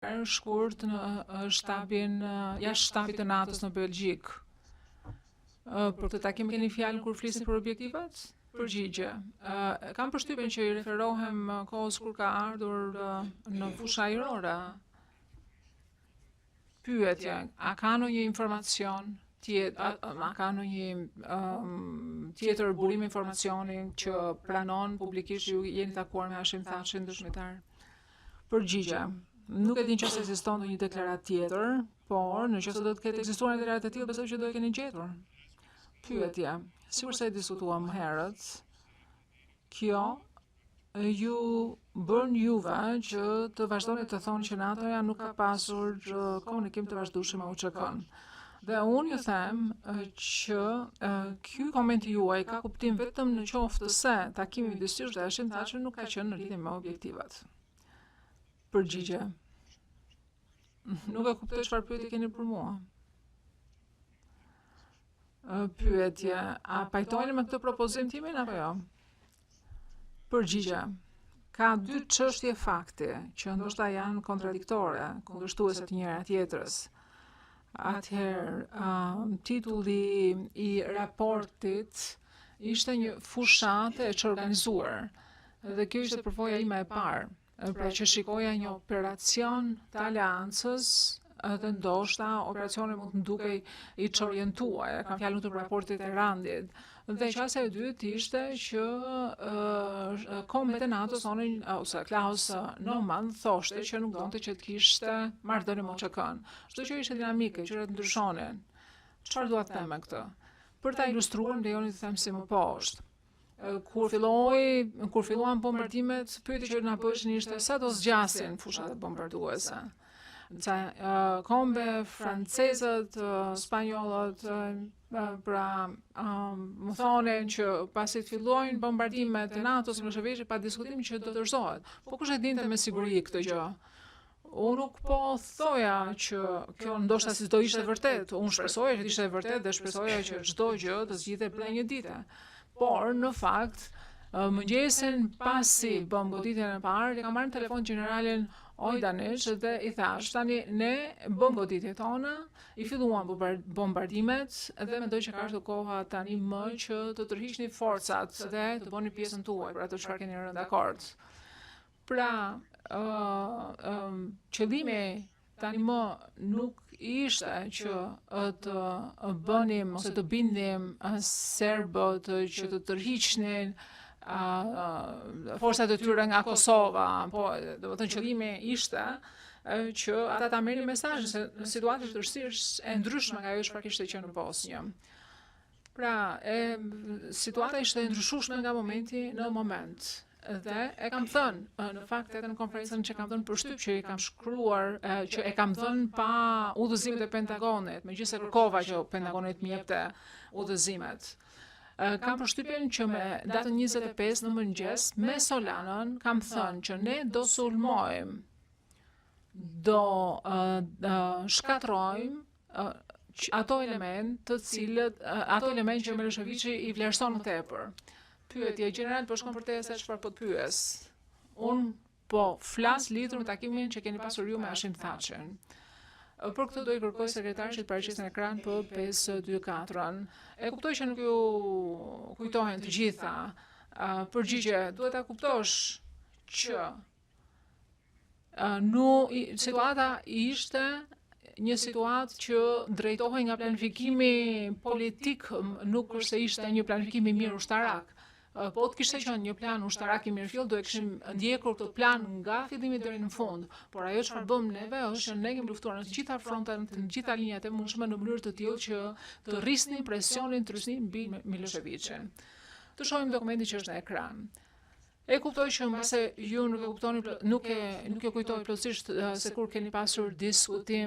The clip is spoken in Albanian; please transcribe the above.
shkurt në jashtë shtabit të NATO-s në Belgjik. Për këtë takim keni fjalë kur flisni për objektivat? Përgjigje. Kam përshtypjen që i referohem kohës kur ka ardhur në fushën ajrore. Pyetje, a ka ndonjë informacion a ka ndonjë tjetër burim informacioni që pranon publikisht ju jeni takuar me Hashim Thacin, dëshmitar? Përgjigje. Nuk e din nëse ekziston ndonjë deklaratë tjetër, por nëse do të ketë ekzistuar një deklaratë e tillë, besoj që do e keni gjetur. Pyetja. Sikur se e diskutuam më herët, kjo ju bën juve që të vazhdoni të thoni që NATO-ja nuk ka pasur komunikim të vazhdueshëm me UÇK-n. Dhe unë ju them që ky komenti juaj ka kuptim vetëm në qoftë se takimi midis jush dhe Hashim Thacin nuk ka qenë në lidhje me objektivat. Përgjigje. Nuk e kuptoj çfarë pyetje keni për mua. Pyetje, a pajtojnë me këtë propozim timin apo jo? Përgjigje. Ka dy çështje fakti që ndoshta janë kontradiktore, kundërshtuese të njëra tjetrës. Atëherë, titulli i raportit ishte një fushatë e çorganizuar. Dhe kjo ishte përvoja ime e parë. Pra që shikoja një operacion të aleancës dhe ndoshta operacioni mund të ndukej i çorientuar, kam fjalën për raportit e Randit. Dhe çështja e dytë ishte që kombet e NATO thonin ose Klaus Norman thoshte që nuk donte që të kishte marrëdhënie me UÇK-n. Çdo gjë ishte dinamike, gjërat ndryshonin. Çfarë dua të them me këtë? Për ta ilustruar, më lejoni të them si më poshtë. Kur filluan bombardimet, pyetja që na bëshin ishte sa do zgjasin fushat bombarduese. Kombe francezët, spanjollët, më thonin që pasi të fillojnë bombardimet e NATO-s në Shëveshje pa diskutim që do të rëzohet. Po kush e dinte me siguri këtë gjë? Unë nuk po thoja që kjo ndoshta si do ishte vërtet. Unë shpresoja që ishte vërtet dhe shpresoja që çdo gjë të zgjidhej brenda një dite. Por në fakt, mëngjesin pasi bëm goditjen e parë, kam marrë në telefon generalin Ojdanish dhe i thash, tani ne bëm goditjet tona, i filluan bombardimet dhe mendoj që ka ardhur koha tani më që të tërhiqni forcat dhe të bëni pjesën tuaj për ato çfarë keni rënë dakord. Pra, qëllimi tani më nuk ishte që të bënim ose të bindim serbët që të tërhiqnin forcat e tyre nga Kosova, po do të thënë qëllimi ishte që ata ta merrin mesazhin se në situatë të vështirë e ndryshme nga ajo çfarë kishte qenë në Bosnjë. Pra, situata ishte e ndryshueshme nga momenti në moment. Dhe e kam thënë, në fakt edhe në konferencën që kam dhënë përshtyp që i kam shkruar, që e kam dhënë pa udhëzimet e Pentagonit, megjithëse kërkova që Pentagonit më jepte udhëzimet. Kam përshtypjen që me datën 25 në mëngjes, me Solanën, kam thënë që ne do sulmojmë, do shkatrojmë ato element që Miloševići i vlerëson më tepër. Pyetje, general po shkon për te se çfarë po të pyes. Unë po flas lidhur me takimin që keni pasur ju me Hashim Thacin. Për këtë do i kërkoj sekretarit që të paraqisë në ekran për 524-ën. E kuptoj që nuk ju kujtohen të gjitha. Përgjigje, duhet ta kuptosh që situata ishte një situatë që drejtohej nga planifikimi politik, nuk është se ishte një planifikim i mirë ushtarak. Po të kishte qenë një plan ushtarak i mirëfill, do e kishim ndjekur këtë plan nga fillimi deri në fund. Por ajo çfarë bëm neve është që ne kemi luftuar në të gjitha frontet, në të gjitha linjat e mundshme në mënyrë të tillë që të rrisnin presionin të rrisnin mbi Miloševićin. Të shohim dokumentin që është në ekran. E kuptoj që mbase ju nuk e kuptoni, nuk e kujtoj plotësisht se kur keni pasur diskutim